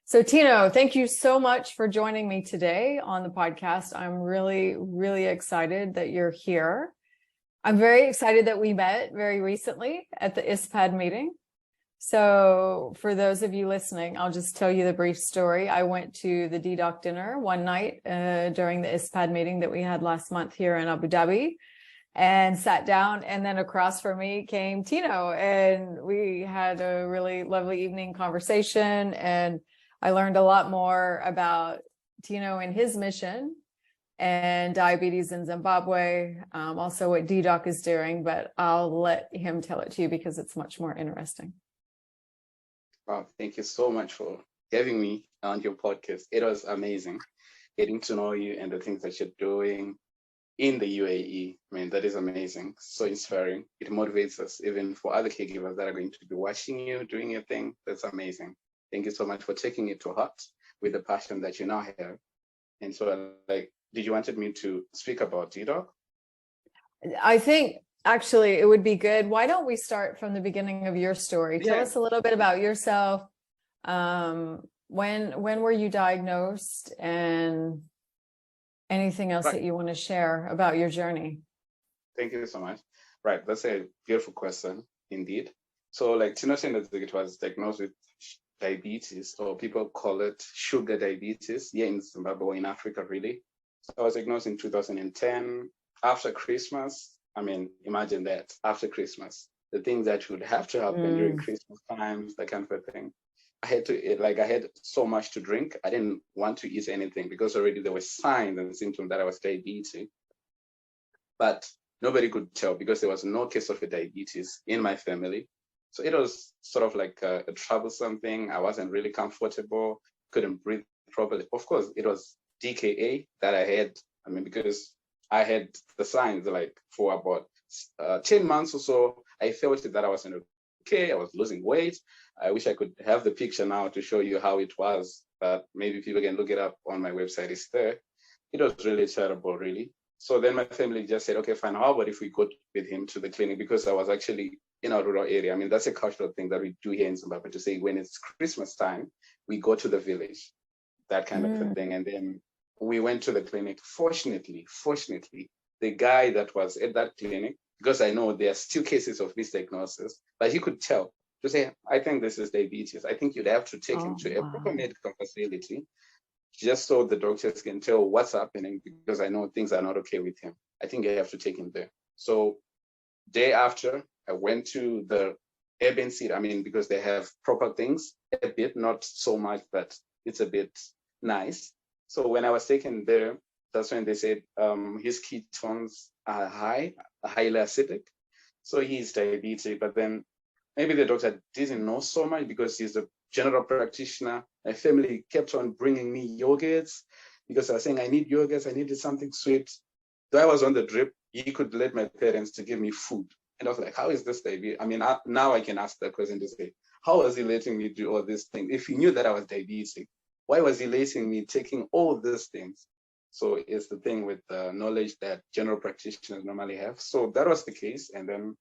So Tino, thank you so much for joining me today on the podcast. I'm really, really excited that you're here. I'm very excited that we met very recently at the ISPAD meeting. So for those of you listening, I'll just tell you the brief story. I went to the Dia-Logue dinner one night during the ISPAD meeting that we had last month here in Abu Dhabi, and sat down, and then across from me came Tino, and we had a really lovely evening conversation, and I learned a lot more about Tino and his mission and diabetes in Zimbabwe, also what Dia-Logue is doing, but I'll let him tell it to you because it's much more interesting. Wow, thank you so much for having me on your podcast. It was amazing getting to know you and the things that you're doing in the UAE. I mean, that is amazing, so inspiring. It motivates us, even for other caregivers that are going to be watching you doing your thing. That's amazing. Thank you so much for taking it to heart with the passion that you now have. And so, did you wanted me to speak about Dia-Logue? I think actually it would be good. Why don't we start from the beginning of your story? Tell us a little bit about yourself. When were you diagnosed, and anything else that you want to share about your journey? Thank you so much. Right, that's a beautiful question indeed. So, Tinotenda Dzikiti was diagnosed with diabetes, or people call it sugar diabetes, here in Zimbabwe, in Africa, really. So I was diagnosed in 2010 after Christmas. I mean, imagine that, after Christmas, the things that would have to happen during Christmas times, that kind of thing. I had to, I had so much to drink. I didn't want to eat anything because already there were signs and symptoms that I was diabetic. But nobody could tell because there was no case of diabetes in my family. So it was sort of like a troublesome thing. I wasn't really comfortable, couldn't breathe properly. Of course, it was DKA that I had. I mean, because I had the signs for about 10 months or so. I felt that I wasn't okay. I was losing weight. I wish I could have the picture now to show you how it was, but maybe people can look it up on my website. It's there. It was really terrible, really. So then my family just said, okay, fine. How about if we go with him to the clinic? Because I was actually in a rural area. I mean, that's a cultural thing that we do here in Zimbabwe, to say when it's Christmas time, we go to the village, that kind of a thing. And then we went to the clinic. Fortunately, the guy that was at that clinic, because I know there are still cases of misdiagnosis, but he could tell, to say, I think this is diabetes. I think you'd have to take him to a proper medical facility, just so the doctors can tell what's happening, because I know things are not okay with him. I think you have to take him there. So day after, I went to the urban city. I mean, because they have proper things, a bit, not so much, but it's a bit nice. So when I was taken there, that's when they said his ketones are highly acidic. So he's diabetic, but then maybe the doctor didn't know so much because he's a general practitioner. My family kept on bringing me yogurts because I was saying, I need yogurts, I needed something sweet. Though I was on the drip, he could let my parents to give me food. And I was like, how is this diabetes? I mean, now I can ask that question to say, how was he letting me do all these things? If he knew that I was diabetic, why was he letting me taking all these things? So it's the thing with the knowledge that general practitioners normally have. So that was the case. And then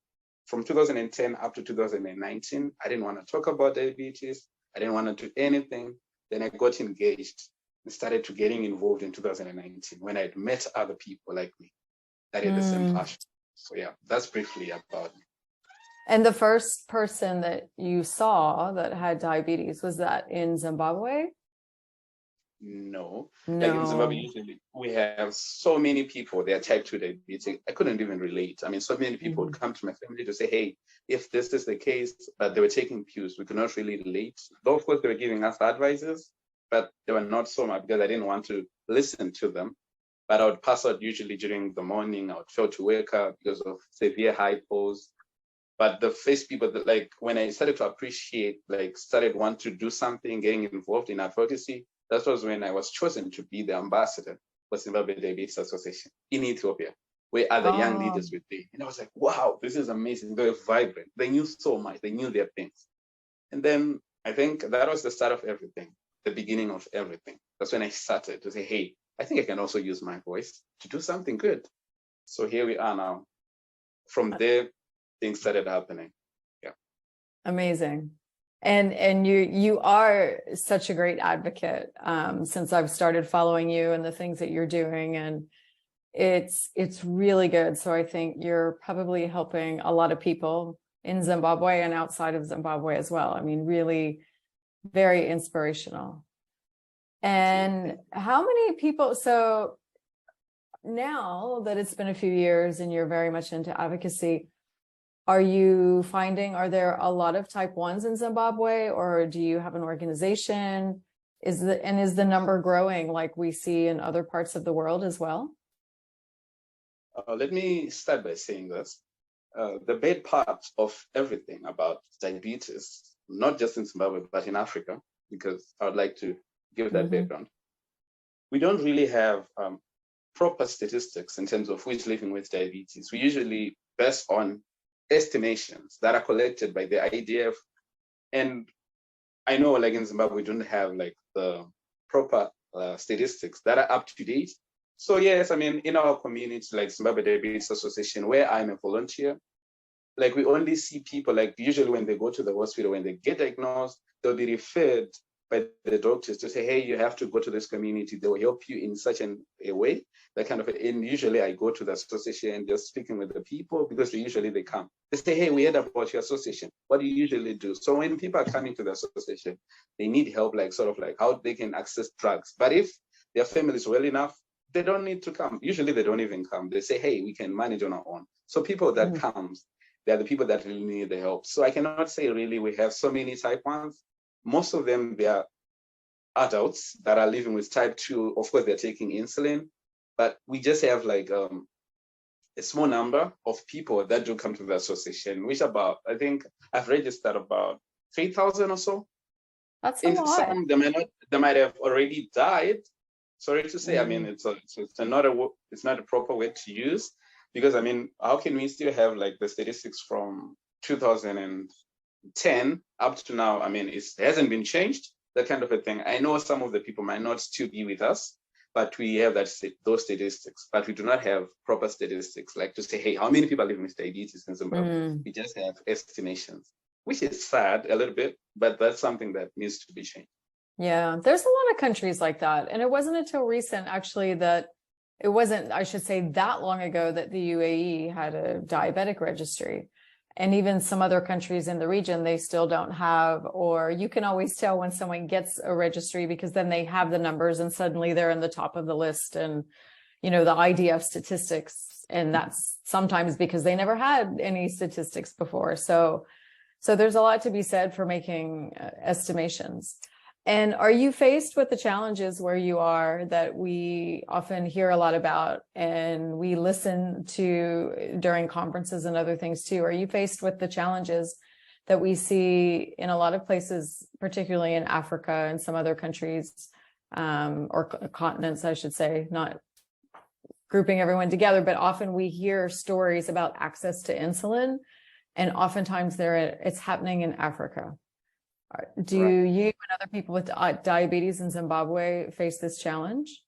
from 2010 up to 2019, I didn't want to talk about diabetes. I didn't want to do anything. Then I got engaged and started to getting involved in 2019 when I'd met other people like me that had the same passion. So yeah, that's briefly about me. And the first person that you saw that had diabetes, was that in Zimbabwe? No. Like in Zimbabwe, usually we have so many people, they are type 2 diabetes. I couldn't even relate. I mean, so many people would come to my family to say, hey, if this is the case, but they were taking pills, we could not really relate. Though, of course, they were giving us advices, but they were not so much because I didn't want to listen to them. But I would pass out usually during the morning. I would fail to wake up because of severe hypos. But the first people that, when I started to appreciate, started want to do something, getting involved in advocacy, that was when I was chosen to be the ambassador for Zimbabwe Diabetes Association in Ethiopia, where other young leaders would be. And I was like, wow, this is amazing. They were vibrant. They knew so much. They knew their things. And then I think that was the start of everything, the beginning of everything. That's when I started to say, hey, I think I can also use my voice to do something good. So here we are now. From there, things started happening. Yeah. Amazing. And you are such a great advocate since I've started following you and the things that you're doing, and it's really good. So I think you're probably helping a lot of people in Zimbabwe and outside of Zimbabwe as well. I mean, really very inspirational. And how many people, so now that it's been a few years and you're very much into advocacy, are you finding, are there a lot of type 1s in Zimbabwe, or do you have an organization? Is the number growing like we see in other parts of the world as well? Let me start by saying this. The bad part of everything about diabetes, not just in Zimbabwe, but in Africa, because I would like to give that background. We don't really have proper statistics in terms of who's living with diabetes. We usually based on estimations that are collected by the IDF. And I know like in Zimbabwe, we don't have like the proper statistics that are up to date. So yes, I mean, in our community, like Zimbabwe Diabetes Association, where I'm a volunteer, like we only see people like usually when they go to the hospital, when they get diagnosed, they'll be referred by the doctors to say, hey, you have to go to this community. They will help you in such a way, that kind of, and usually I go to the association and just speaking with the people because usually they come. They say, hey, we heard about your association. What do you usually do? So when people are coming to the association, they need help, like sort of like how they can access drugs. But if their family is well enough, they don't need to come. Usually they don't even come. They say, hey, we can manage on our own. So people that comes, they're the people that really need the help. So I cannot say really we have so many type 1s. Most of them, they are adults that are living with type 2. Of course, they're taking insulin, but we just have like a small number of people that do come to the association, which about, I think I've registered about 3,000 or so. That's a lot. Some they might have already died. Sorry to say, I mean, it's not a proper word to use, because I mean, how can we still have like the statistics from 2010 up to now? I mean, it hasn't been changed, that kind of a thing. I know some of the people might not still be with us, but we have those statistics, but we do not have proper statistics, like to say, hey, how many people are living with diabetes in Zimbabwe? We just have estimations, which is sad a little bit, but that's something that needs to be changed. Yeah, there's a lot of countries like that. And it wasn't until recent, actually, that it wasn't, I should say, that long ago that the UAE had a diabetic registry. And even some other countries in the region, they still don't have, or you can always tell when someone gets a registry because then they have the numbers and suddenly they're in the top of the list and, you know, the IDF statistics. And that's sometimes because they never had any statistics before. So there's a lot to be said for making estimations. And are you faced with the challenges where you are that we often hear a lot about and we listen to during conferences and other things too? Are you faced with the challenges that we see in a lot of places, particularly in Africa and some other countries or continents, I should say, not grouping everyone together, but often we hear stories about access to insulin, and oftentimes it's happening in Africa. Do you and other people with diabetes in Zimbabwe face this challenge?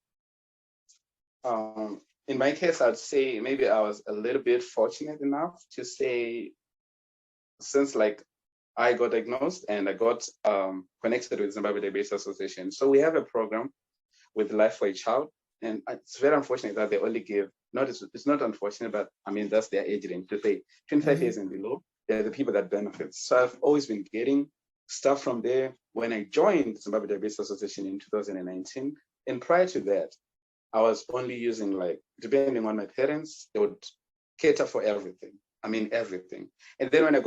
In my case, I'd say maybe I was a little bit fortunate enough to say, since like I got diagnosed and I got connected with Zimbabwe Diabetes Association. So we have a program with Life for a Child, and it's very unfortunate that they only give, it's not unfortunate, but I mean, that's their age range, to say 25 years and below, they're the people that benefit. So I've always been getting stuff from there when I joined Zimbabwe Diabetes Association in 2019. And prior to that, I was only using, like, depending on my parents, they would cater for everything. I mean, everything. And then when I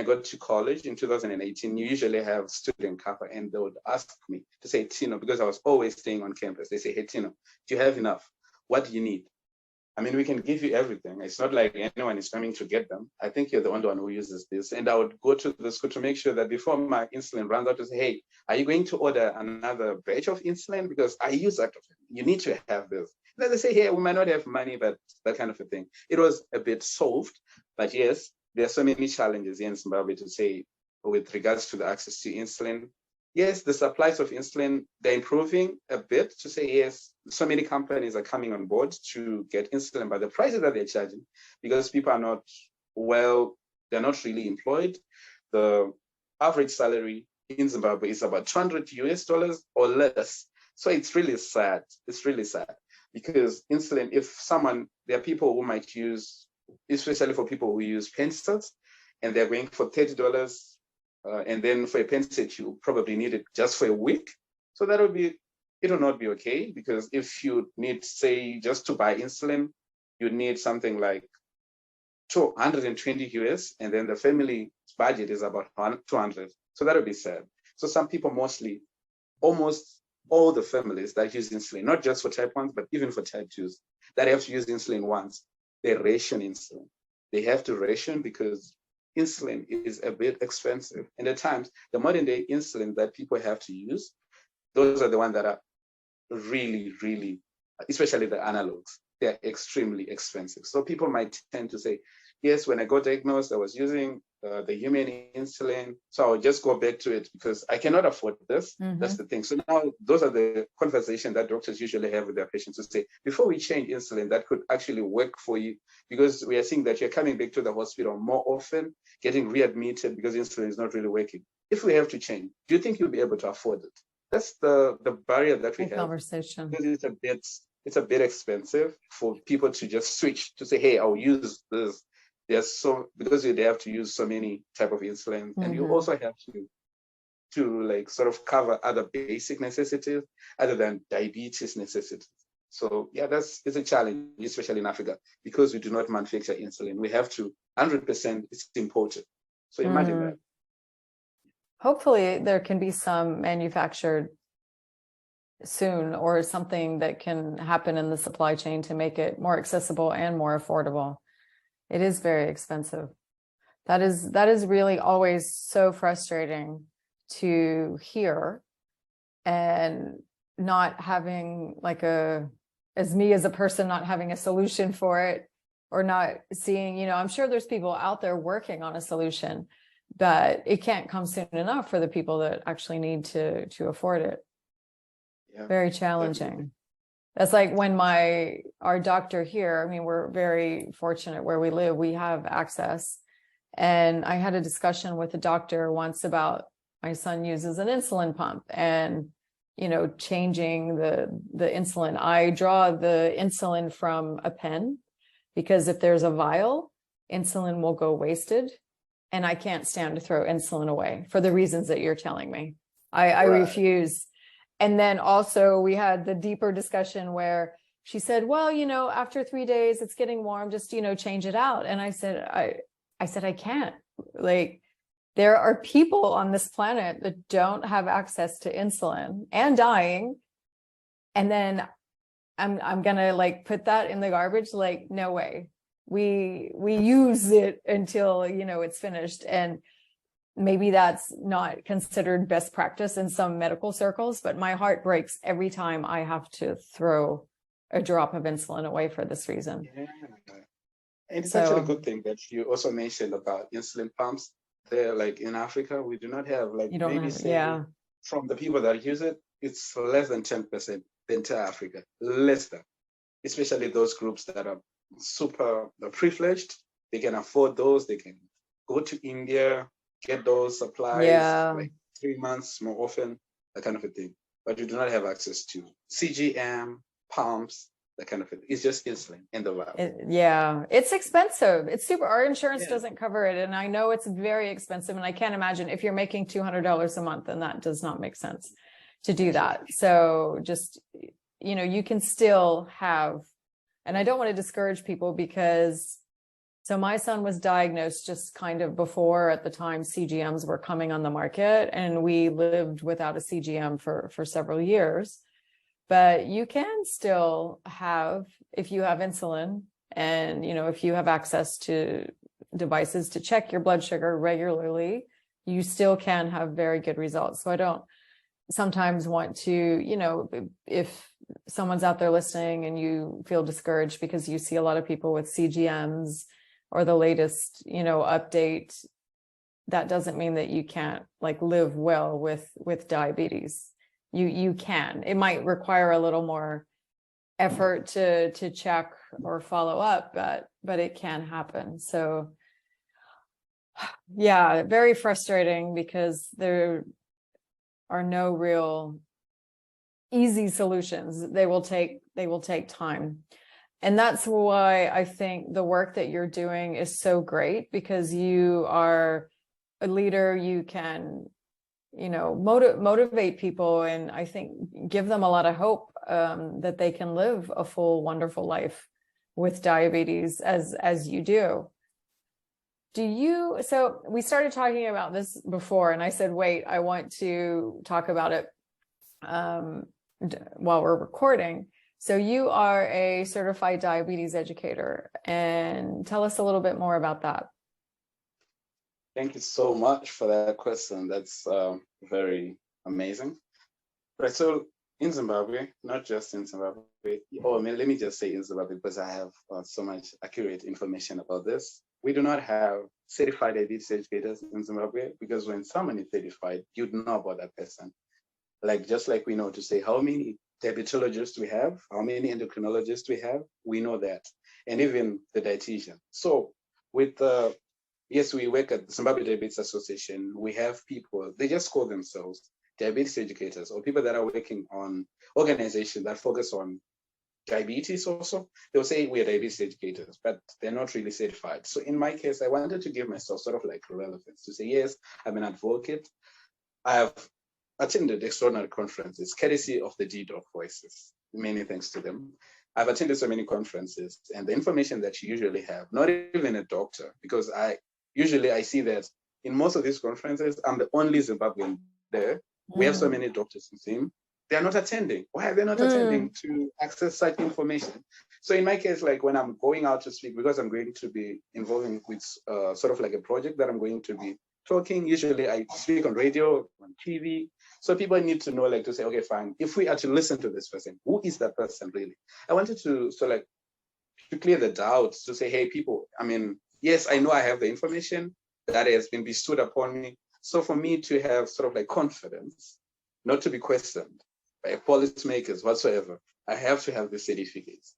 got to college in 2018, you usually have student cover, and they would ask me to say, Tino, because I was always staying on campus. They say, hey, Tino, do you have enough? What do you need? I mean, we can give you everything. It's not like anyone is coming to get them. I think you're the only one who uses this. And I would go to the school to make sure that before my insulin runs out, to say, hey, are you going to order another batch of insulin? Because I use that. You need to have this. Then they say, hey, we might not have money, but that kind of a thing. It was a bit solved. But yes, there are so many challenges here in Zimbabwe to say with regards to the access to insulin. Yes, the supplies of insulin, they're improving a bit, to say yes, so many companies are coming on board to get insulin, but the prices that they're charging, because people are not, well, they're not really employed. The average salary in Zimbabwe is about $200 or less. So it's really sad. It's really sad because insulin, there are people who might use, especially for people who use pen sets, and they're going for $30. And then for a pen set, you probably need it just for a week. So it will not be okay, because if you need, say, just to buy insulin, you need something like 220 US, and then the family's budget is about 200. So that would be sad. So some people, almost all the families that use insulin, not just for type 1s, but even for type 2s, that have to use insulin once, they ration insulin. They have to ration because insulin is a bit expensive. And at times, the modern day insulin that people have to use, those are the ones that are really, really, especially the analogs, they're extremely expensive. So people might tend to say, yes, when I got diagnosed, I was using the human insulin, so I'll just go back to it because I cannot afford this. Mm-hmm. That's the thing. So now those are the conversations that doctors usually have with their patients to say, before we change insulin, that could actually work for you, because we are seeing that you're coming back to the hospital more often, getting readmitted because insulin is not really working. If we have to change, do you think you'll be able to afford it? That's the barrier that we have. Conversation. Because it's a bit expensive for people to just switch to say, hey, I'll use this. Because they have to use so many type of insulin, mm-hmm. and you also have to like sort of cover other basic necessities other than diabetes necessities. So yeah, it's a challenge, especially in Africa, because we do not manufacture insulin. We have to 100%. It's imported. So imagine that. Hopefully, there can be some manufactured soon, or something that can happen in the supply chain to make it more accessible and more affordable. It is very expensive. That is really always so frustrating to hear, and not having as a person, not having a solution for it, or not seeing, I'm sure there's people out there working on a solution, but it can't come soon enough for the people that actually need to afford it. Yeah, very challenging. Definitely. That's like when our doctor here, we're very fortunate where we live, we have access. And I had a discussion with a doctor once about my son uses an insulin pump and, changing the insulin. I draw the insulin from a pen because if there's a vial, insulin will go wasted. And I can't stand to throw insulin away for the reasons that you're telling me. I refuse. And then also we had the deeper discussion where she said, well, after 3 days, it's getting warm, just, change it out. And I said, I can't. There are people on this planet that don't have access to insulin and dying. And then I'm going to put that in the garbage. No way. We use it until, it's finished. And maybe that's not considered best practice in some medical circles, but my heart breaks every time I have to throw a drop of insulin away for this reason. Yeah. And it's actually a good thing that you also mentioned about insulin pumps. They're in Africa, we do not have from the people that use it, it's less than 10% the entire Africa, less than, especially those groups that are super privileged. They can afford those. They can go to India, get those supplies 3 months more often, that kind of a thing. But you do not have access to CGM, pumps, that kind of thing. It's just insulin in the vial. It's expensive. It's super. Our insurance doesn't cover it. And I know it's very expensive. And I can't imagine if you're making $200 a month, and that does not make sense to do that. So just, you can still have, and I don't want to discourage people because so my son was diagnosed just kind of before, at the time, CGMs were coming on the market, and we lived without a CGM for several years. But you can still have, if you have insulin and, if you have access to devices to check your blood sugar regularly, you still can have very good results. So I don't sometimes want to, if someone's out there listening and you feel discouraged because you see a lot of people with CGMs or the latest, update, that doesn't mean that you can't live well with diabetes. You can. It might require a little more effort to check or follow up, but it can happen. So Yeah, very frustrating because there are no real easy solutions. They will take time. And that's why I think the work that you're doing is so great, because you are a leader. You can, motivate people, and I think give them a lot of hope that they can live a full, wonderful life with diabetes as you do. So we started talking about this before, and I said, wait, I want to talk about it while we're recording. So you are a certified diabetes educator, and tell us a little bit more about that. Thank you so much for that question. That's very amazing. Right. So in Zimbabwe, not just in Zimbabwe, let me just say in Zimbabwe, because I have so much accurate information about this. We do not have certified diabetes educators in Zimbabwe, because when someone is certified, you'd know about that person. Just like we know to say how many diabetologists we have, how many endocrinologists we know that, and even the dietitian. So with yes, we work at the Zimbabwe Diabetes Association. We have people, they just call themselves diabetes educators, or people that are working on organizations that focus on diabetes also. They'll say we are diabetes educators, but they're not really certified. So in my case, I wanted to give myself sort of like relevance to say, yes, I'm an advocate. I have attended extraordinary conferences, courtesy of the D-Doc voices. Many thanks to them. I've attended so many conferences, and the information that you usually have, not even a doctor, because I see that in most of these conferences, I'm the only Zimbabwean there. We have so many doctors in Zim. They are not attending. Why are they not attending to access such information? So in my case, like when I'm going out to speak, because I'm going to be involving with sort of like a project that I'm going to be talking, usually I speak on radio, on TV. So people need to know, like, to say, okay, fine, if we are to listen to this person, who is that person really? I wanted to to clear the doubts, to say, hey, people, I mean, yes, I know I have the information that has been bestowed upon me. So for me to have sort of like confidence, not to be questioned by policymakers whatsoever, I have to have the certificates.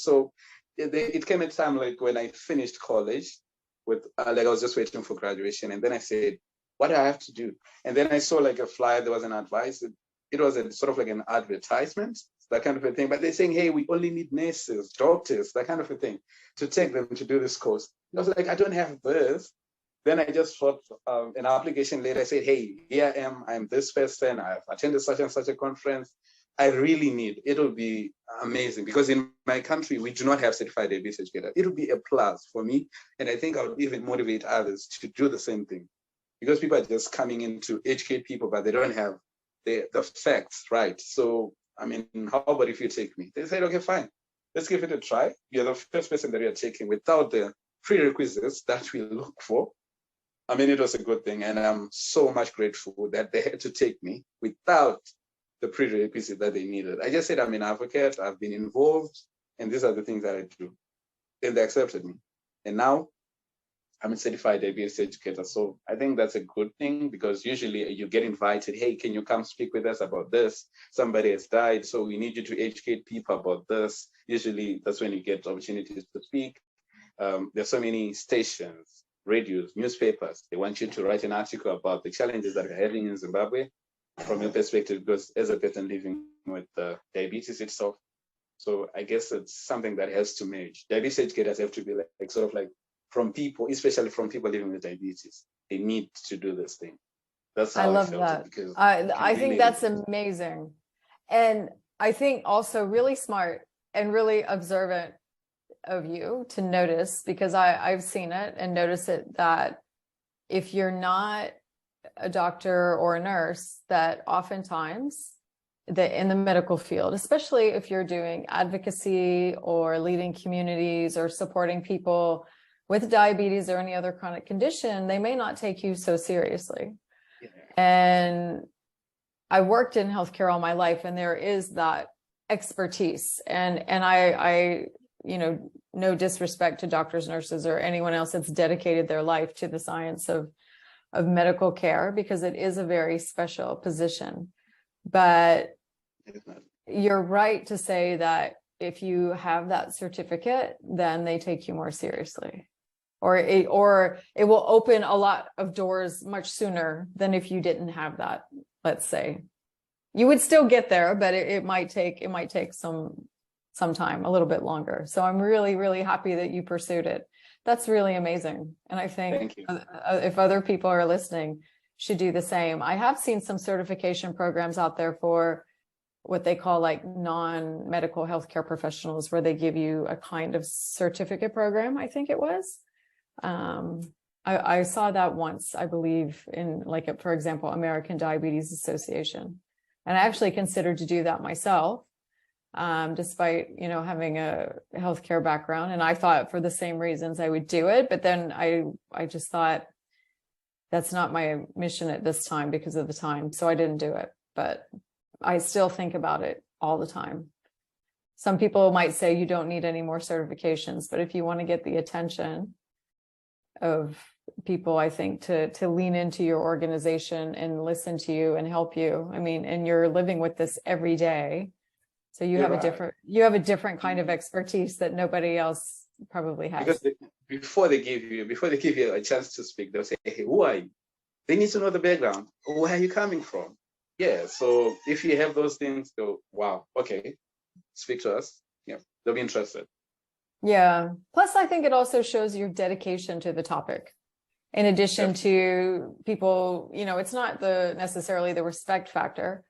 So it came a time like when I finished college with, I was just waiting for graduation. And then I said, what do I have to do? And then I saw like a flyer, there was an advice. It was sort of like an advertisement, that kind of a thing. But they're saying, hey, we only need nurses, doctors, that kind of a thing, to take them to do this course. I was like, I don't have this. Then I just thought an application later. I said, hey, here I am. I'm this person. I've attended such and such a conference. I really need, it'll be amazing, because in my country, we do not have certified diabetes educators. It'll be a plus for me. And I think I'll even motivate others to do the same thing, because people are just coming in to educate people, but they don't have the facts, right? So, I mean, how about if you take me? They said, okay, fine. Let's give it a try. You're the first person that we are taking without the prerequisites that we look for. I mean, it was a good thing. And I'm so much grateful that they had to take me without the prerequisite that they needed. I just said, I'm an advocate. I've been involved, and these are the things that I do. And they accepted me. And now I'm a certified diabetes educator. So I think that's a good thing, because usually you get invited, hey, can you come speak with us about this? Somebody has died, so we need you to educate people about this. Usually that's when you get opportunities to speak. There's so many stations, radios, newspapers. They want you to write an article about the challenges that we're having in Zimbabwe from your perspective, because as a person living with diabetes itself. So I guess it's something that has to merge. Diabetes educators have to be like sort of like from people, especially from people living with diabetes. They need to do this thing. That's how I love felt that. it, because I think that's amazing. And I think also really smart and really observant of you to notice, because I've seen it and noticed it, that if you're not a doctor or a nurse, that oftentimes in the medical field, especially if you're doing advocacy or leading communities or supporting people with diabetes or any other chronic condition, they may not take you so seriously. Yeah. And I worked in healthcare all my life, and there is that expertise. And I no disrespect to doctors, nurses, or anyone else that's dedicated their life to the science of medical care, because it is a very special position. But you're right to say that if you have that certificate, then they take you more seriously. or it will open a lot of doors much sooner than if you didn't have that. Let's say you would still get there, but it might take some time, a little bit longer. So I'm really, really happy that you pursued it. That's really amazing. And I think if other people are listening, should do the same. I have seen some certification programs out there for what they call like non-medical healthcare professionals, where they give you a kind of certificate program, I think it was. I saw that once, I believe, in like, for example, American Diabetes Association. And I actually considered to do that myself, despite, having a healthcare background. And I thought for the same reasons I would do it. But then I just thought that's not my mission at this time because of the time. So I didn't do it, but I still think about it all the time. Some people might say you don't need any more certifications, but if you want to get the attention of people, I think to lean into your organization and listen to you and help you. I mean, and you're living with this every day. So you have a different kind of expertise that nobody else probably has. Because before they give you a chance to speak, they'll say, hey, who are you? They need to know the background. Where are you coming from? Yeah. So if you have those things, they'll, wow, okay, speak to us. Yeah, they'll be interested. Yeah. Plus, I think it also shows your dedication to the topic. In addition to people, it's not necessarily the respect factor,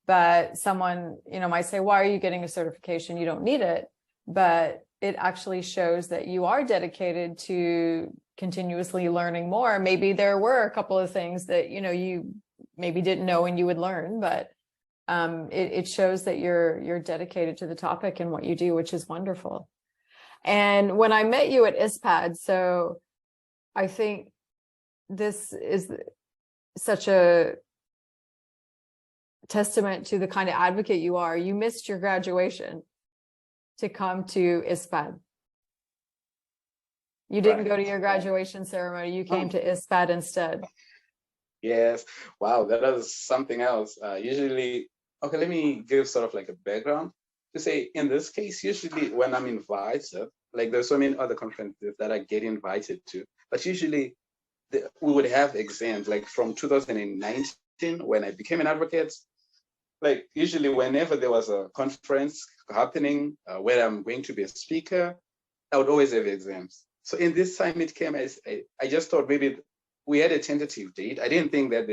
but someone, might say, why are you getting a certification? You don't need it. But it actually shows that you are dedicated to continuously learning more. Maybe there were a couple of things that, you maybe didn't know and you would learn, but it shows that you're dedicated to the topic and what you do, which is wonderful. And when I met you at ISPAD, so I think this is such a testament to the kind of advocate you are. You missed your graduation to come to ISPAD. You didn't go to your graduation ceremony. You came to ISPAD instead. Yes. Wow, that was something else. Usually, okay, let me give sort of like a background to say, in this case, usually when I'm invited, like there's so many other conferences that I get invited to, but usually we would have exams like from 2019 when I became an advocate. Like usually whenever there was a conference happening where I'm going to be a speaker, I would always have exams. So in this time it came, I just thought maybe we had a tentative date. I didn't think that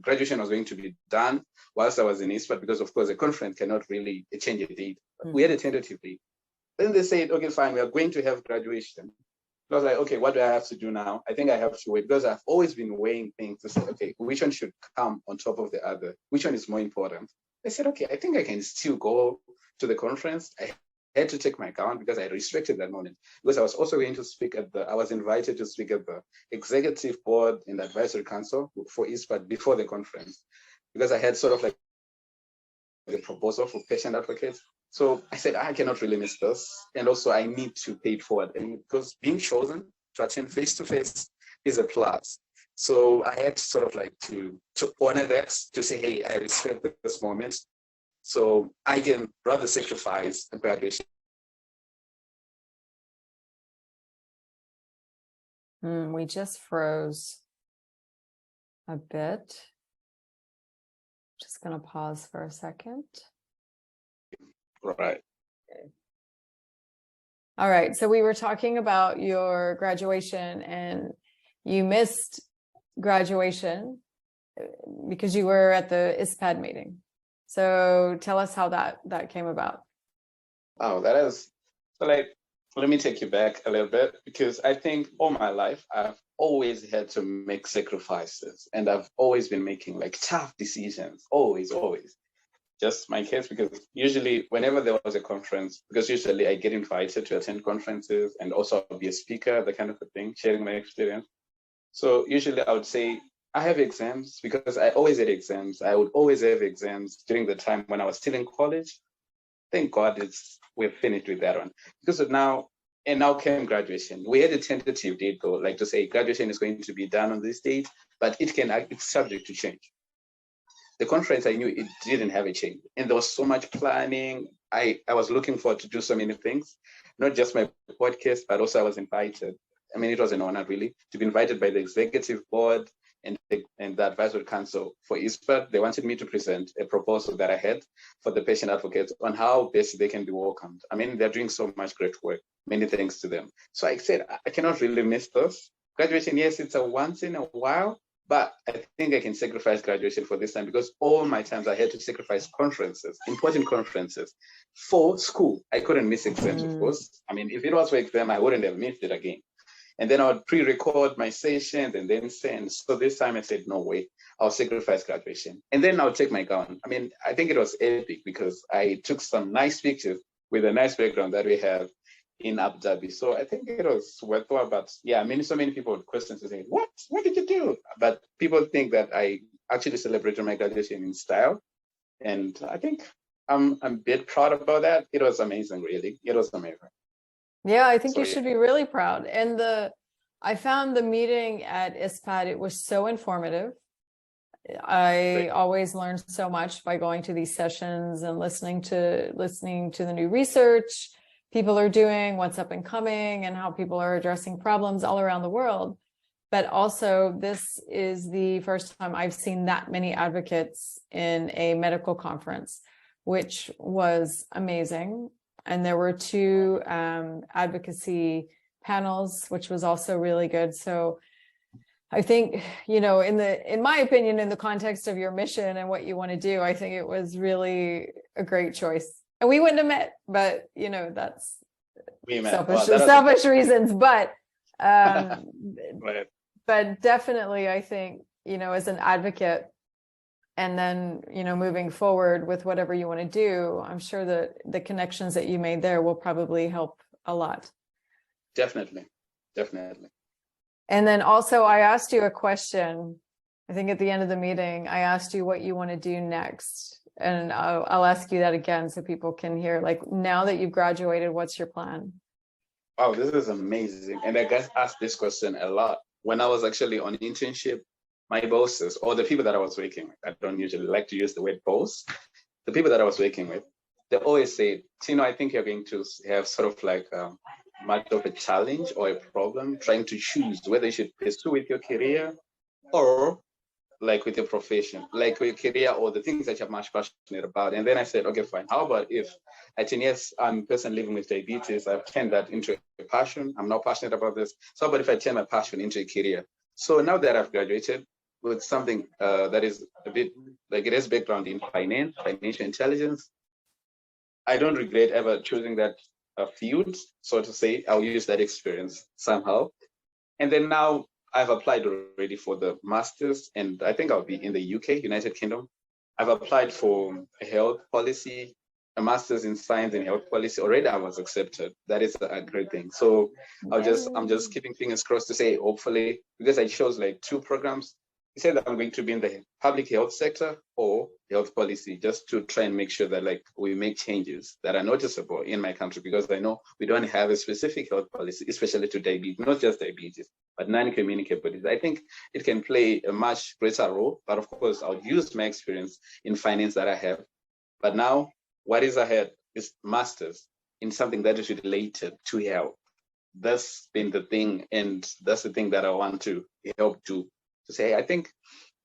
graduation was going to be done whilst I was in ISPAD, because of course a conference cannot really change a date. But we had a tentative date. Then they said, okay, fine, we are going to have graduation. I was like, okay, what do I have to do now? I think I have to wait, because I've always been weighing things to say, okay, which one should come on top of the other? Which one is more important? I said, okay, I think I can still go to the conference. I had to take my gown because I respected that moment, because I was also going to speak I was invited to speak at the executive board and advisory council for ISPAD before the conference, because I had sort of like the proposal for patient advocates. So I said, I cannot really miss this. And also I need to pay it forward. And because being chosen to attend face-to-face is a plus. So I had to sort of like to honor that, to say, hey, I respect this moment. So I can rather sacrifice a graduation. We just froze a bit. Just going to pause for a second. Right. Okay. All right. So we were talking about your graduation, and you missed graduation because you were at the ISPAD meeting. So tell us how that came about. Oh, that is so like, let me take you back a little bit, because I think all my life I've always had to make sacrifices, and I've always been making like tough decisions, always. Just my case, because usually whenever there was a conference, because usually I get invited to attend conferences and also be a speaker, that kind of a thing, sharing my experience. So usually I would say I have exams, because I always had exams. I would always have exams during the time when I was still in college. Thank God we're finished with that one. Because of now came graduation. We had a tentative date though, like to say graduation is going to be done on this date, but it's subject to change. The conference, I knew it didn't have a change. And there was so much planning. I was looking forward to do so many things. not just my podcast, but also I was invited. I mean, it was an honor really to be invited by the executive board and the advisory council for ISPAD. They wanted me to present a proposal that I had for the patient advocates on how best they can be welcomed. I mean, they're doing so much great work. Many thanks to them. So I said, I cannot really miss this. Graduation, yes, it's a once in a while, but I think I can sacrifice graduation for this time because all my times I had to sacrifice conferences, important conferences for school. I couldn't miss exams, of course. I mean, if it was for exam, I wouldn't have missed it again. And then I would pre-record my sessions and then send. So this time I said, no way, I'll sacrifice graduation. And then I'll take my gown. I mean, I think it was epic because I took some nice pictures with a nice background that we have in Abu Dhabi. So I think it was worthwhile. But yeah, I mean, so many people would question to say, what did you do? But people think that I actually celebrated my graduation in style. And I think I'm a bit proud about that. It was amazing, really. It was amazing. Yeah, I think you should be really proud. And I found the meeting at ISPAD, it was so informative. I always learn so much by going to these sessions and listening to the new research people are doing, what's up and coming, and how people are addressing problems all around the world. But also, this is the first time I've seen that many advocates in a medical conference, which was amazing. And there were 2 advocacy panels, which was also really good. So I think, in my opinion, in the context of your mission and what you want to do, I think it was really a great choice. And we wouldn't have met, but that's selfish reasons. But Right. but definitely, I think, as an advocate, and then, moving forward with whatever you want to do, I'm sure that the connections that you made there will probably help a lot. Definitely. And then also, I asked you a question, I think at the end of the meeting, I asked you what you want to do next. And I'll ask you that again so people can hear, like, now that you've graduated, what's your plan? Wow, this is amazing. And I get asked this question a lot. When I was actually on internship, my bosses, or the people that I was working with, I don't usually like to use the word boss, the people that I was working with, they always say, Tino, I think you're going to have sort of like much of a challenge or a problem trying to choose whether you should pursue with your career or like with your profession, like with your career or the things that you're much passionate about. And then I said, okay, fine. How about if I think, yes, I'm a person living with diabetes, I've turned that into a passion. I'm now passionate about this. So how about if I turn my passion into a career? So now that I've graduated with something that is a bit like it has background in finance, financial intelligence, I don't regret ever choosing that field, so to say. I'll use that experience somehow. And then now I've applied already for the master's, and I think I'll be in the UK, United Kingdom. I've applied for a health policy, a master's in science and health policy. Already I was accepted. That is a great thing. So I'm just keeping fingers crossed to say, hopefully, because I chose like 2 programs. He said that I'm going to be in the public health sector or health policy, just to try and make sure that like we make changes that are noticeable in my country, because I know we don't have a specific health policy, especially to diabetes, not just diabetes, but non-communicable disease. I think it can play a much greater role, but of course I'll use my experience in finance that I have. But now what is ahead is masters in something that is related to health. That's been the thing, and that's the thing that I want to help do. To say, I think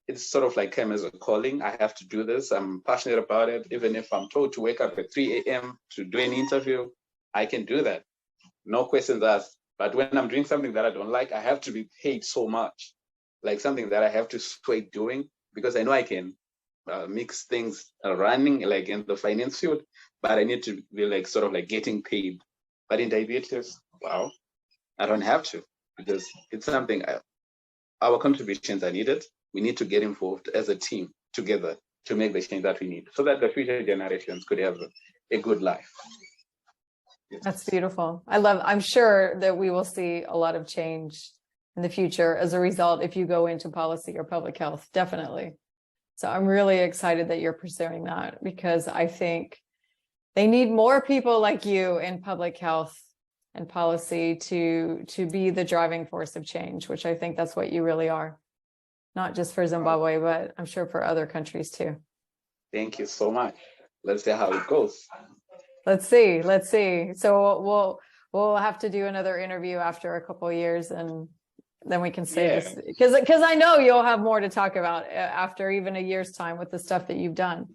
it's sort of like came as a calling. I have to do this. I'm passionate about it. Even if I'm told to wake up at 3 a.m. to do an interview, I can do that. No questions asked. But when I'm doing something that I don't like, I have to be paid so much, like something that I have to straight doing, because I know I can mix things running like in the finance field, but I need to be like sort of like getting paid. But in diabetes, wow, I don't have to, because it's something our contributions are needed. We need to get involved as a team together to make the change that we need, so that the future generations could have a good life. Yes. That's beautiful. I'm sure that we will see a lot of change in the future as a result if you go into policy or public health, definitely. So I'm really excited that you're pursuing that, because I think they need more people like you in public health and policy to be the driving force of change, which I think that's what you really are, not just for Zimbabwe, but I'm sure for other countries too. Thank you so much. Let's see how it goes. Let's see. So we'll have to do another interview after a couple of years, and then we can say this, because I know you'll have more to talk about after even a year's time with the stuff that you've done.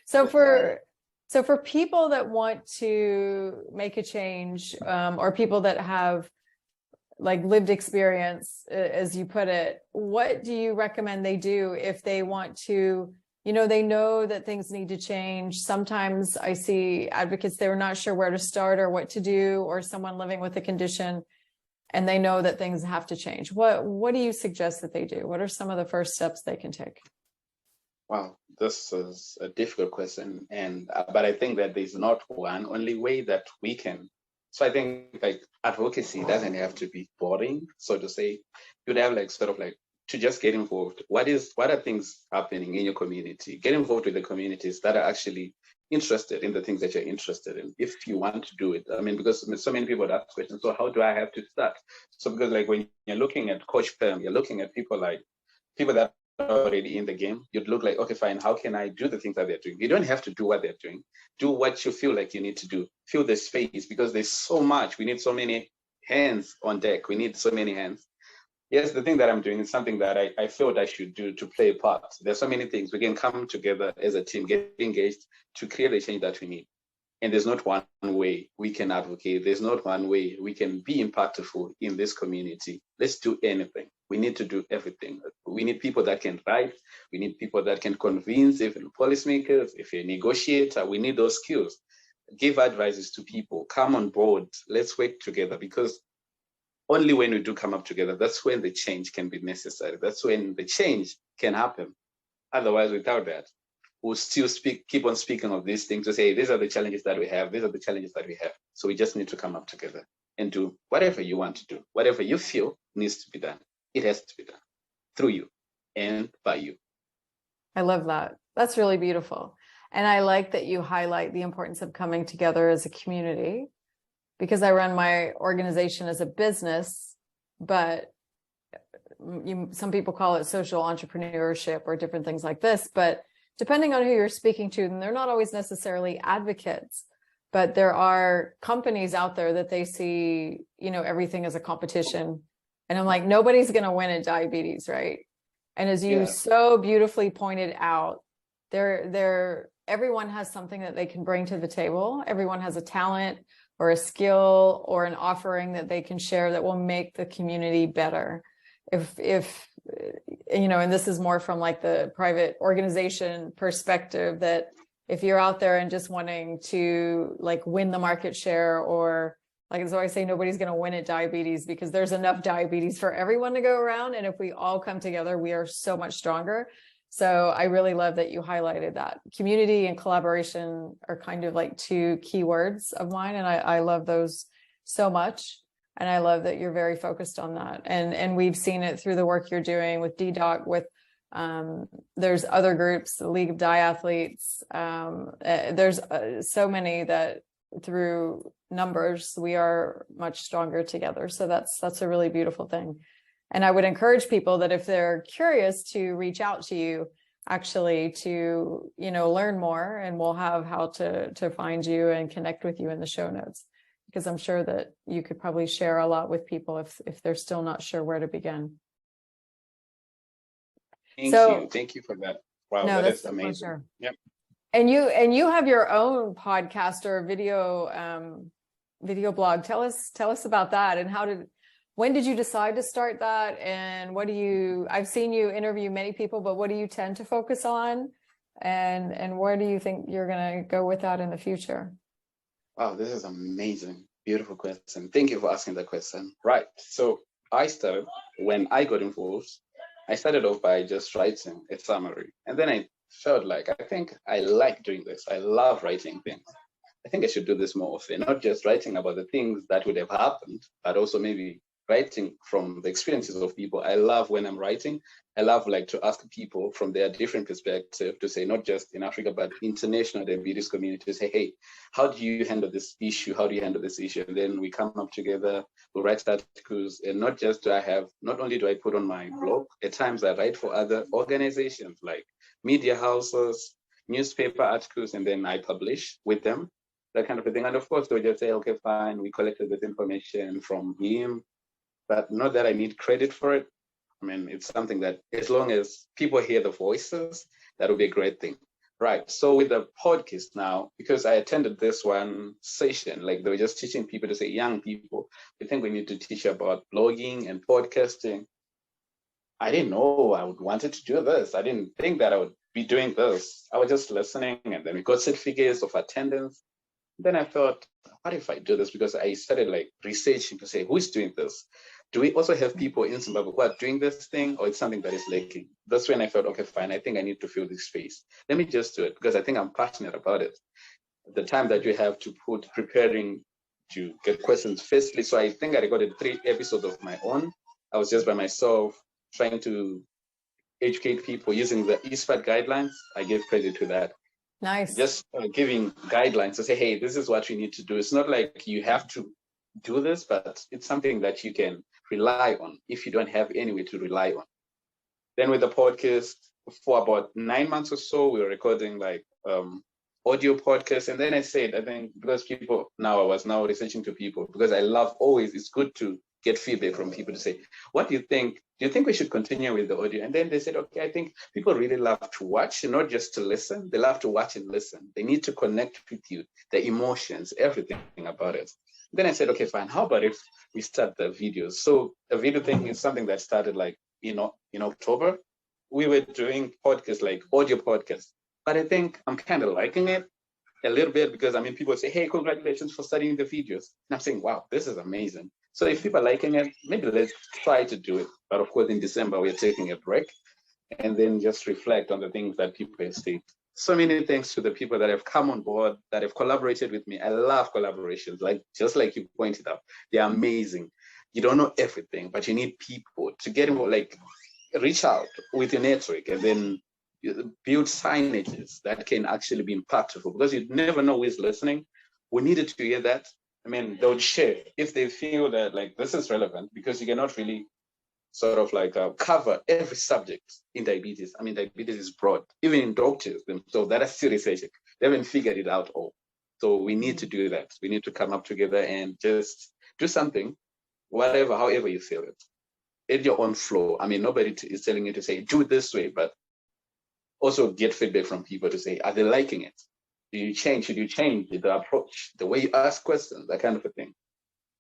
So for people that want to make a change, or people that have like lived experience, as you put it, what do you recommend they do if they want to, they know that things need to change? Sometimes I see advocates, they're not sure where to start or what to do, or someone living with a condition, and they know that things have to change. What do you suggest that they do? What are some of the first steps they can take? Wow, this is a difficult question, but I think that there's not one only way that we can. So I think like advocacy doesn't have to be boring, so to say. You'd have like sort of like to just get involved. What are things happening in your community? Get involved with the communities that are actually interested in the things that you're interested in, if you want to do it. I mean, because so many people ask questions, so how do I have to start? So because like when you're looking at Coach Pam, you're looking at people that are already in the game, you'd look like, okay, fine, how can I do the things that they're doing? You don't have to do what they're doing. Do what you feel like you need to do. Fill the space, because there's so much. We need so many hands on deck. We need so many hands. Yes, the thing that I'm doing is something that I felt I should do to play a part. There's so many things. We can come together as a team, get engaged to create the change that we need. And there's not one way we can advocate. There's not one way we can be impactful in this community. Let's do anything. We need to do everything. We need people that can write. We need people that can convince, even policymakers, if you're a negotiator, we need those skills. Give advices to people. Come on board. Let's work together, because only when we do come up together, that's when the change can be necessary. That's when the change can happen. Otherwise, without that, we'll still keep on speaking of these things to say, these are the challenges that we have. These are the challenges that we have. So we just need to come up together and do whatever you want to do. Whatever you feel needs to be done. It has to be done through you and by you. I love that. That's really beautiful. And I like that you highlight the importance of coming together as a community, because I run my organization as a business, but some people call it social entrepreneurship or different things like this. But depending on who you're speaking to, and they're not always necessarily advocates, but there are companies out there that they see, everything as a competition. And I'm like, nobody's going to win at diabetes, right? And as you so beautifully pointed out, everyone has something that they can bring to the table. Everyone has a talent or a skill or an offering that they can share that will make the community better. If and this is more from like the private organization perspective, that if you're out there and just wanting to like win the market share, or like as I say, nobody's going to win at diabetes, because there's enough diabetes for everyone to go around. And if we all come together, we are so much stronger. So I really love that you highlighted that. Community and collaboration are kind of like two key words of mine. And I love those so much. And I love that you're very focused on that. And we've seen it through the work you're doing with D-Doc, with there's other groups, the League of Diathletes. There's so many that through numbers, we are much stronger together. So that's a really beautiful thing. And I would encourage people that if they're curious to reach out to you, actually to, learn more, and we'll have how to find you and connect with you in the show notes, because I'm sure that you could probably share a lot with people if they're still not sure where to begin. Thank you for that. Wow, no, that's amazing. Pleasure. Yep. And you have your own podcast or video blog. Tell us about that, and when did you decide to start that? And I've seen you interview many people, but what do you tend to focus on? And where do you think you're going to go with that in the future? Wow, this is amazing. Beautiful question. Thank you for asking that question. Right. So when I got involved, I started off by just writing a summary. And then I felt like, I think I like doing this. I love writing things. I think I should do this more often, not just writing about the things that would have happened, but also maybe writing from the experiences of people. I love when I'm writing. I love to ask people from their different perspective to say, not just in Africa, but international diabetes community, to say, hey, how do you handle this issue? How do you handle this issue? And then we come up together, we write articles, and not only do I put on my blog, at times I write for other organizations like media houses, newspaper articles, and then I publish with them. that kind of a thing. And of course, they'll just say, okay, fine, we collected this information from him, but not that I need credit for it. I mean, it's something that as long as people hear the voices, that would be a great thing. Right. So with the podcast now, because I attended this one session, like they were just teaching people to say, young people, we think we need to teach about blogging and podcasting. I didn't know I would wanted to do this. I didn't think that I would be doing this. I was just listening, and then we got certificates of attendance. Then I thought, what if I do this? Because I started like researching to say, who's doing this? Do we also have people in Zimbabwe who are doing this thing, or it's something that is lacking? That's when I thought, okay, fine, I think I need to fill this space. Let me just do it because I think I'm passionate about it. The time that you have to put preparing to get questions firstly. So I think I recorded 3 episodes of my own. I was just by myself trying to educate people using the ISPAD guidelines. I give credit to that. Nice. Just giving guidelines to say, hey, this is what you need to do. It's not like you have to do this, but it's something that you can rely on if you don't have any way to rely on. Then with the podcast, for about 9 months or so, we were recording like audio podcasts. And then I said, I think because people now, I was now researching to people because I love always, it's good to get feedback from people to say, what do you think? Do you think we should continue with the audio? And then they said, okay, I think people really love to watch and not just to listen. They love to watch and listen. They need to connect with you, the emotions, everything about it. Then I said, okay, fine. How about if we start the videos? So the video thing is something that started like, in October. We were doing podcasts, like audio podcasts. But I think I'm kind of liking it a little bit because, I mean, people say, hey, congratulations for starting the videos. And I'm saying, wow, this is amazing. So if people are liking it, maybe let's try to do it. But of course, in December, we're taking a break and then just reflect on the things that people have said. So many thanks to the people that have come on board, that have collaborated with me. I love collaborations, just like you pointed out. They're amazing. You don't know everything, but you need people to get involved, like reach out with your network and then build signages that can actually be impactful because you never know who is listening. We needed to hear that. I mean, they would share if they feel that like this is relevant because you cannot really sort of like cover every subject in diabetes. I mean, diabetes is broad, even in doctors themselves that are still researching. They haven't figured it out all. So we need to do that. We need to come up together and just do something, whatever, however you feel it, at your own flow. I mean, nobody is telling you to say, do it this way, but also get feedback from people to say, are they liking it? Do you change? Should you change the approach, the way you ask questions, that kind of a thing?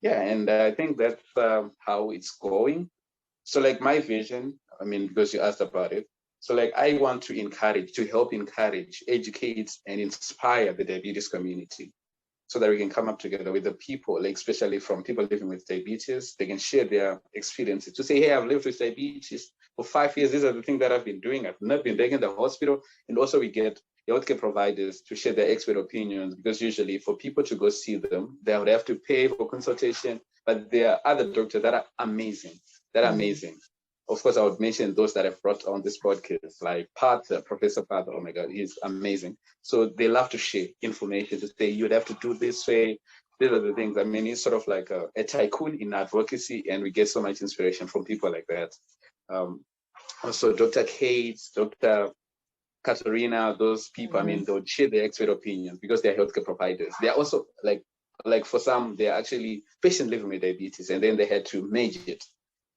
Yeah, and I think that's how it's going. So like my vision, I mean, because you asked about it. So like I want to help encourage, educate, and inspire the diabetes community so that we can come up together with the people, like especially from people living with diabetes. They can share their experiences to say, hey, I've lived with diabetes for 5 years. These are the things that I've been doing. I've not been back in the hospital. And also we get healthcare providers to share their expert opinions because usually for people to go see them, they would have to pay for consultation, but there are other doctors that are amazing. Amazing. Of course, I would mention those that I've brought on this podcast, like Professor Path. Oh my God, he's amazing. So they love to share information to say, you'd have to do this way. These are the things. I mean, he's sort of like a tycoon in advocacy, and we get so much inspiration from people like that. Also, Dr. Kate, Dr. Katerina, those people, I mean, they would share their expert opinions because they're healthcare providers. They're also like for some, they're actually patients living with diabetes, and then they had to manage it.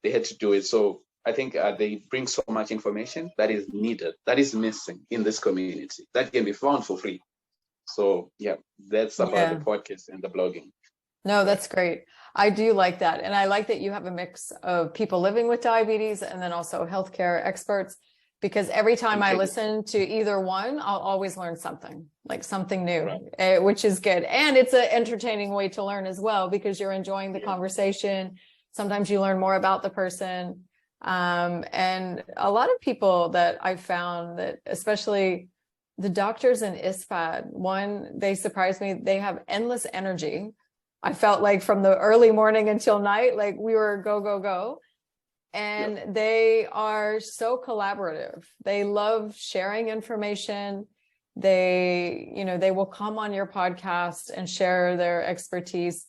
They had to do it. So I think they bring so much information that is needed, that is missing in this community, that can be found for free. So yeah, that's about the podcast and the blogging. No, that's great. I do like that. And I like that you have a mix of people living with diabetes and then also healthcare experts, because every time I listen to either one, I'll always learn something, like something new, right. Which is good. And it's an entertaining way to learn as well, because you're enjoying the conversation. Sometimes you learn more about the person. And a lot of people that I've found that, especially the doctors in ISPAD, they surprised me. They have endless energy. I felt like from the early morning until night, like we were go, go, go. And they are so collaborative. They love sharing information. They will come on your podcast and share their expertise.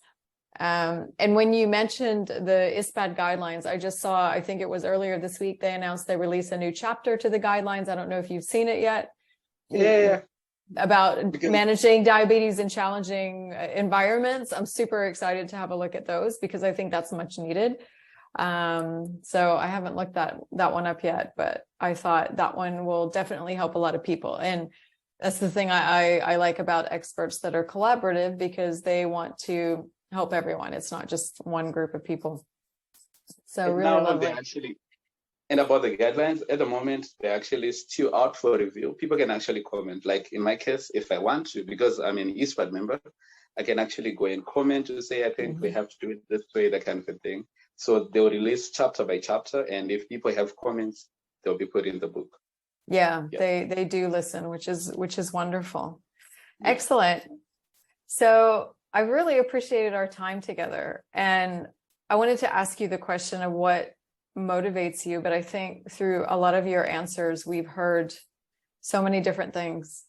And when you mentioned the ISPAD guidelines, I just saw, I think it was earlier this week, they announced they released a new chapter to the guidelines. I don't know if you've seen it yet. Yeah. Because managing diabetes in challenging environments. I'm super excited to have a look at those because I think that's much needed. So I haven't looked that one up yet, but I thought that one will definitely help a lot of people. And that's the thing I like about experts that are collaborative, because they want to help everyone. It's not just one group of people. So really lovely. And about the guidelines, at the moment, they're actually still out for review. People can actually comment. Like in my case, if I want to, because I'm an ISPAD member, I can actually go and comment to say, I think we have to do it this way, that kind of a thing. So they'll release chapter by chapter. And if people have comments, they'll be put in the book. Yeah. They do listen, which is wonderful. Yeah. Excellent. So I really appreciated our time together. And I wanted to ask you the question of what motivates you, but I think through a lot of your answers, we've heard so many different things,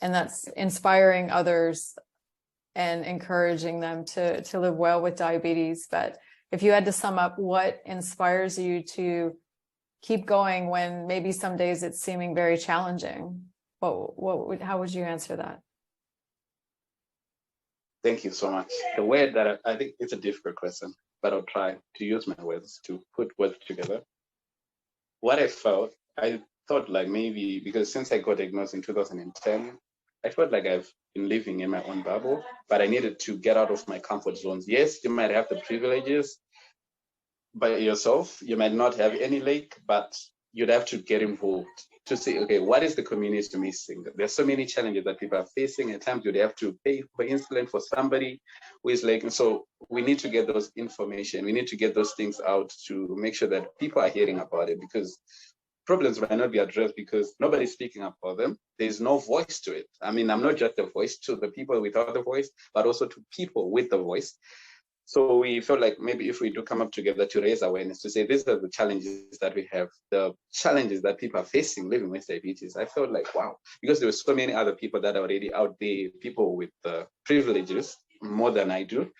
and that's inspiring others and encouraging them to live well with diabetes. But if you had to sum up what inspires you to keep going when maybe some days it's seeming very challenging, how would you answer that? Thank you so much. The word that I think it's a difficult question, but I'll try to use my words to put words together. What I thought like maybe, because since I got diagnosed in 2010, I felt like I've been living in my own bubble, but I needed to get out of my comfort zones. Yes, you might have the privileges by yourself. You might not have any lake, but you'd have to get involved to see, okay, what is the community missing? There's so many challenges that people are facing. At times you'd have to pay for insulin for somebody who is like, and so we need to get those information. We need to get those things out to make sure that people are hearing about it, because problems might not be addressed because nobody's speaking up for them. There's no voice to it. I mean, I'm not just a voice to the people without the voice, but also to people with the voice. So we felt like maybe if we do come up together to raise awareness, to say these are the challenges that we have, the challenges that people are facing living with diabetes, I felt like, wow, because there were so many other people that are already out there, people with privileges, more than I do,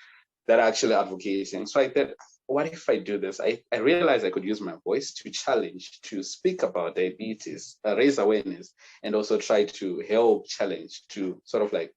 that are actually advocating. So I thought, what if I do this? I realized I could use my voice to challenge, to speak about diabetes, raise awareness, and also try to help challenge, to sort of like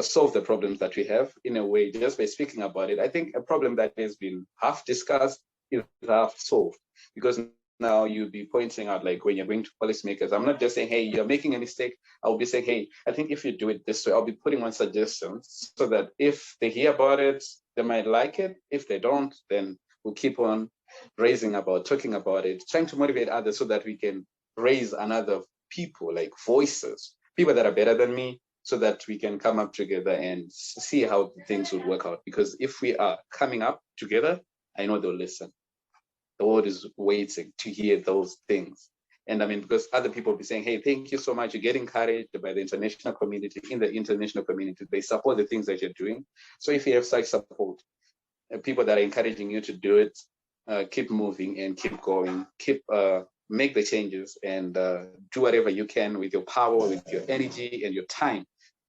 solve the problems that we have in a way, just by speaking about it. I think a problem that has been half discussed is half solved, because now you'll be pointing out, like when you're going to policymakers, I'm not just saying, hey, you're making a mistake. I'll be saying, hey, I think if you do it this way, I'll be putting on suggestions so that if they hear about it, they might like it. If they don't, then we'll keep on talking about it, trying to motivate others so that we can raise another people, like voices, people that are better than me, so that we can come up together and see how things would work out. Because if we are coming up together, I know they'll listen. The world is waiting to hear those things. And I mean, because other people will be saying, hey, thank you so much. You get encouraged by the international community. In the international community, they support the things that you're doing. So if you have such support, people that are encouraging you to do it, keep moving and keep going, make the changes, and do whatever you can with your power, with your energy and your time,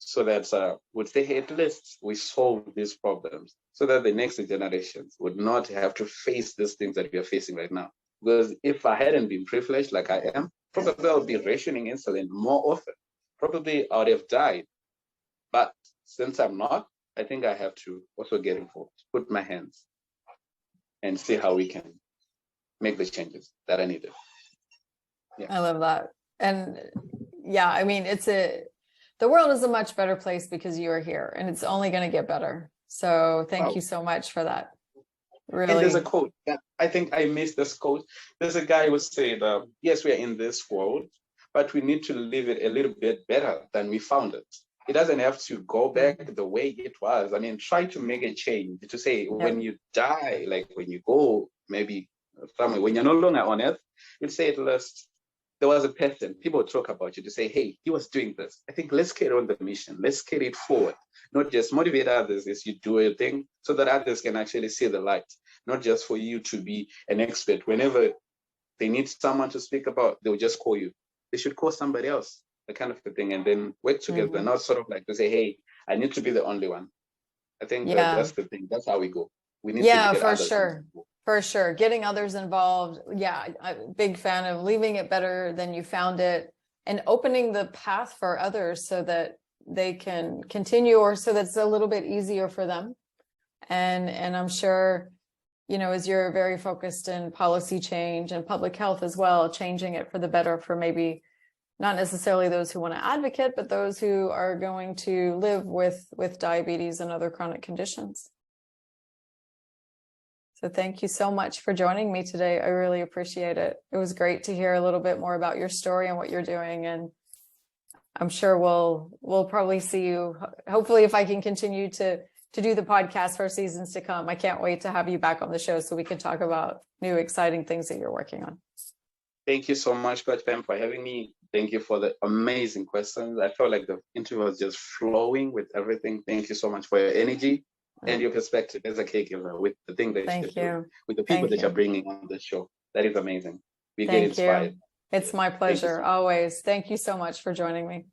so that would say, hey, at least we solve these problems, so that the next generations would not have to face these things that we are facing right now. Because if I hadn't been privileged like I am, probably I would be rationing insulin more often. Probably I would have died. But since I'm not, I think I have to also get involved, put my hands, and see how we can make the changes that are needed. Yeah. I love that. And yeah, I mean, the world is a much better place because you are here, and it's only going to get better. So thank you so much for that. Really. And there's a quote that I think I missed this quote. There's a guy who said, yes, we are in this world, but we need to live it a little bit better than we found it. It doesn't have to go back the way it was. I mean, try to make a change, to say when you die, like when you go maybe somewhere, when you're no longer on earth, you'll say at least there was a person, people talk about you to say, hey, he was doing this. I think let's carry on the mission. Let's carry it forward. Not just motivate others as you do a thing, so that others can actually see the light. Not just for you to be an expert. Whenever they need someone to speak about, they'll just call you. They should call somebody else, the kind of the thing, and then work together. Not sort of like to say, hey, I need to be the only one. I think that's the thing. That's how we go. We need to get for sure. For sure. Getting others involved. Yeah. I'm a big fan of leaving it better than you found it. and opening the path for others so that they can continue, or so that's a little bit easier for them. And I'm sure, you know, as you're very focused in policy change and public health as well, changing it for the better for maybe not necessarily those who want to advocate, but those who are going to live with diabetes and other chronic conditions. So thank you so much for joining me today. I really appreciate it. It was great to hear a little bit more about your story and what you're doing. And I'm sure we'll probably see you, hopefully, if I can continue to do the podcast for seasons to come. I can't wait to have you back on the show so we can talk about new exciting things that you're working on. Thank you so much, Coach Pam, for having me. Thank you for the amazing questions. I felt like the interview was just flowing with everything. Thank you so much for your energy and your perspective as a caregiver with the thing that you're doing, with the people that you're bringing on the show. That is amazing. We get inspired. It's my pleasure, always. Thank you so much for joining me.